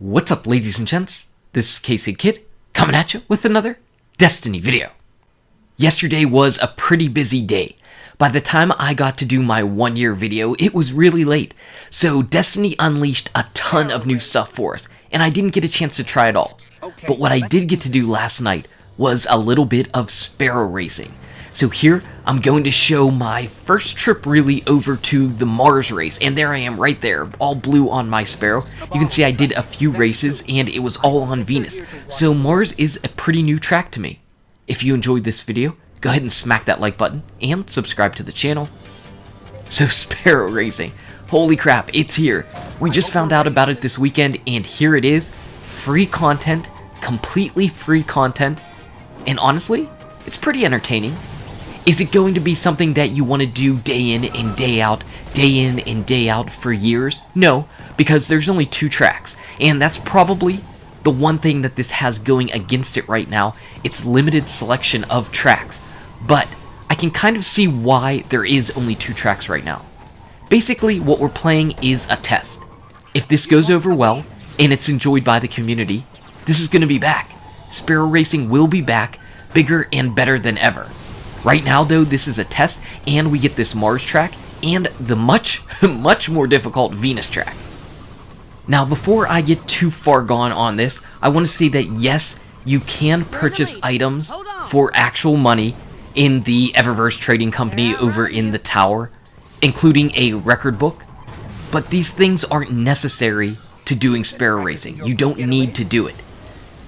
What's up, ladies and gents? This is Casey Kid, coming at you with another Destiny video. Yesterday was a pretty busy day. By the time I got to do my 1 year video, it was really late. So Destiny unleashed a ton of new stuff for us, and I didn't get a chance to try it all. But what I did get to do last night was a little bit of sparrow racing. So here, I'm going to show my first trip really over to the Mars race, and there I am right there, all blue on my Sparrow. You can see I did a few races, and it was all on Venus, so Mars is a pretty new track to me. If you enjoyed this video, go ahead and smack that like button, and subscribe to the channel. So Sparrow racing, holy crap, it's here. We just found out about it this weekend, and here it is. Free content, completely free content, and honestly, it's pretty entertaining. Is it going to be something that you want to do day in and day out for years? No, because there's only 2 tracks, and that's probably the one thing that this has going against it right now. It's limited selection of tracks, but I can kind of see why there is only 2 tracks right now. Basically, what we're playing is a test. If this goes over well, and it's enjoyed by the community, this is going to be back. Sparrow racing will be back, bigger and better than ever. Right now, though, this is a test, and we get this Mars track, and the much more difficult Venus track. Now, before I get too far gone on this, I want to say that yes, you can purchase items for actual money in the Eververse trading company over in the tower, including a record book, but these things aren't necessary to doing Sparrow racing. You don't need to do it.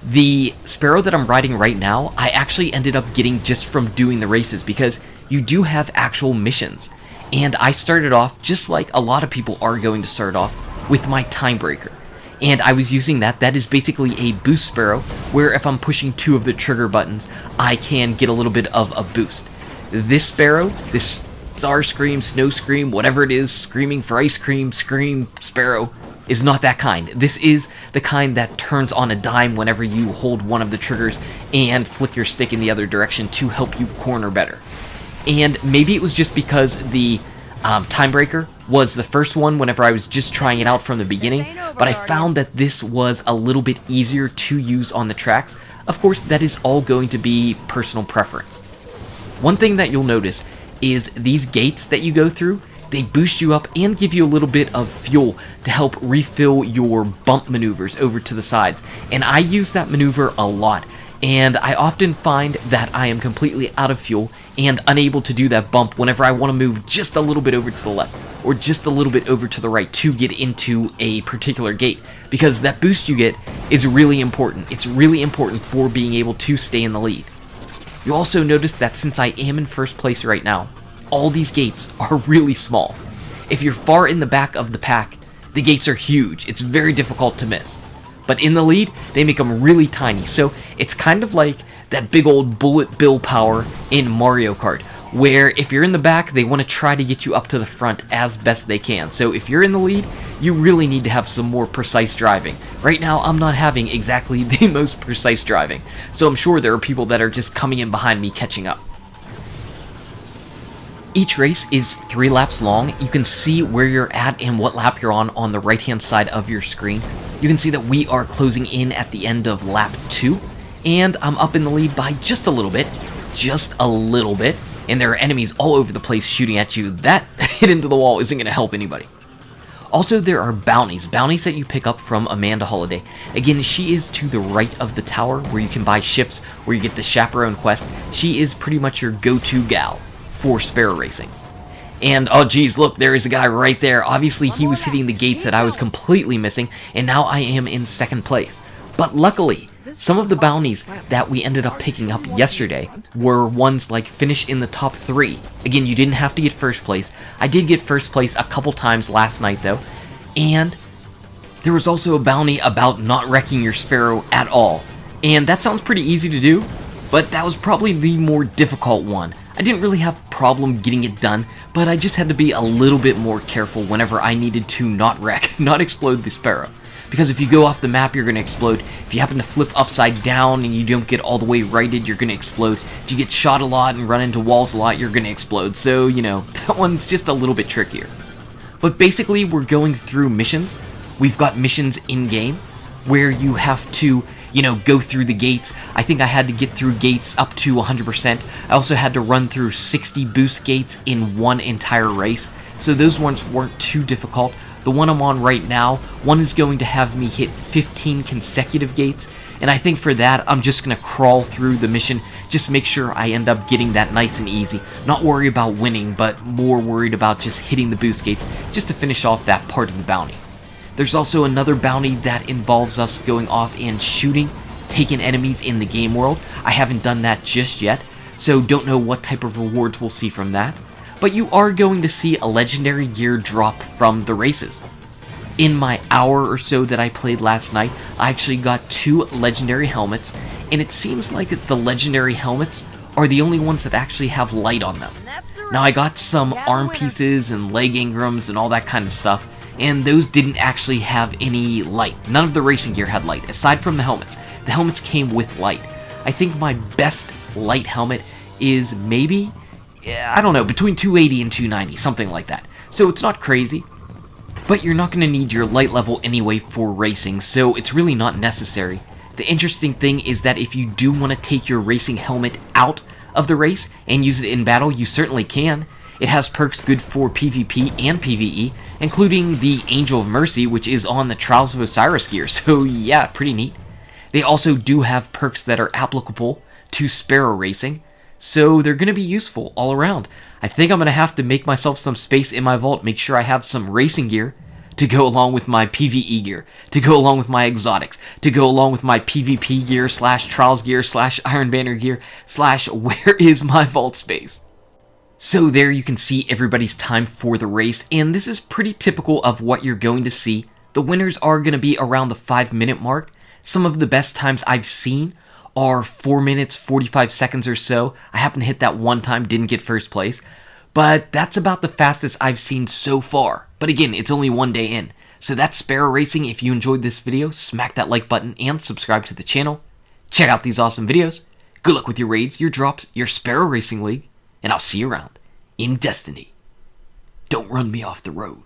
The Sparrow that I'm riding right now, I actually ended up getting just from doing the races because you do have actual missions. And I started off, just like a lot of people are going to start off, with my time breaker. And I was using that. That is basically a boost Sparrow, where if I'm pushing 2 of the trigger buttons, I can get a little bit of a boost. This Sparrow, this Star Scream, Snow Scream, whatever it is, Screaming for Ice Cream, Scream Sparrow, is not that kind. This is the kind that turns on a dime whenever you hold one of the triggers and flick your stick in the other direction to help you corner better. And maybe it was just because the time breaker was the first one whenever I was just trying it out from the beginning, but I found that this was a little bit easier to use on the tracks. Of course, that is all going to be personal preference. One thing that you'll notice is these gates that you go through, they boost you up and give you a little bit of fuel to help refill your bump maneuvers over to the sides. And I use that maneuver a lot, and I often find that I am completely out of fuel and unable to do that bump whenever I want to move just a little bit over to the left or just a little bit over to the right to get into a particular gate, because that boost you get is really important. It's really important for being able to stay in the lead. You'll also notice that since I am in first place right now, all these gates are really small. If you're far in the back of the pack, the gates are huge. It's very difficult to miss. But in the lead, they make them really tiny. So it's kind of like that big old bullet bill power in Mario Kart, where if you're in the back, they want to try to get you up to the front as best they can. So if you're in the lead, you really need to have some more precise driving. Right now, I'm not having exactly the most precise driving. So I'm sure there are people that are just coming in behind me catching up. Each race is 3 laps long. You can see where you're at and what lap you're on the right hand side of your screen. You can see that we are closing in at the end of lap 2, and I'm up in the lead by just a little bit, and there are enemies all over the place shooting at you. That hit into the wall isn't going to help anybody. Also, there are bounties that you pick up from Amanda Holiday. Again, she is to the right of the tower where you can buy ships, where you get the chaperone quest. She is pretty much your go-to gal for Sparrow racing. And oh geez, look, there is a guy right there. Obviously he was hitting the gates that I was completely missing, and now I am in second place. But luckily, some of the bounties that we ended up picking up yesterday were ones like finish in the top 3. Again, you didn't have to get first place. I did get first place a couple times last night though, and there was also a bounty about not wrecking your Sparrow at all. And that sounds pretty easy to do, but that was probably the more difficult one. I didn't really have a problem getting it done, but I just had to be a little bit more careful whenever I needed to not wreck, not explode the Sparrow. Because if you go off the map, you're going to explode. If you happen to flip upside down and you don't get all the way righted, you're going to explode. If you get shot a lot and run into walls a lot, you're going to explode. So, you know, that one's just a little bit trickier. But basically, we're going through missions. We've got missions in-game. where you have to, go through the gates. I think I had to get through gates up to 100%. I also had to run through 60 boost gates in one entire race, so those ones weren't too difficult. The one I'm on right now, one is going to have me hit 15 consecutive gates, and I think for that, I'm just going to crawl through the mission, just make sure I end up getting that nice and easy. Not worry about winning, but more worried about just hitting the boost gates, just to finish off that part of the bounty. There's also another bounty that involves us going off and shooting, taking enemies in the game world. I haven't done that just yet, so don't know what type of rewards we'll see from that. But you are going to see a legendary gear drop from the races. In my hour or so that I played last night, I actually got 2 legendary helmets, and it seems like the legendary helmets are the only ones that actually have light on them. Now I got some arm pieces and leg ingrams and all that kind of stuff, and those didn't actually have any light. None of the racing gear had light, aside from the helmets. The helmets came with light. I think my best light helmet is maybe, I don't know, between 280 and 290, something like that. So it's not crazy, but you're not going to need your light level anyway for racing, so it's really not necessary. The interesting thing is that if you do want to take your racing helmet out of the race and use it in battle, you certainly can. It has perks good for PvP and PvE, including the Angel of Mercy, which is on the Trials of Osiris gear, so yeah, pretty neat. They also do have perks that are applicable to Sparrow racing, so they're going to be useful all around. I think I'm going to have to make myself some space in my vault, make sure I have some racing gear to go along with my PvE gear, to go along with my exotics, to go along with my PvP gear / Trials gear / Iron Banner gear / where is my vault space? So there you can see everybody's time for the race, and this is pretty typical of what you're going to see. The winners are going to be around the 5-minute mark. Some of the best times I've seen are 4 minutes, 45 seconds or so. I happened to hit that one time, didn't get first place, but that's about the fastest I've seen so far. But again, it's only one day in. So that's Sparrow Racing. If you enjoyed this video, smack that like button and subscribe to the channel. Check out these awesome videos. Good luck with your raids, your drops, your Sparrow Racing League, and I'll see you around in Destiny. Don't run me off the road.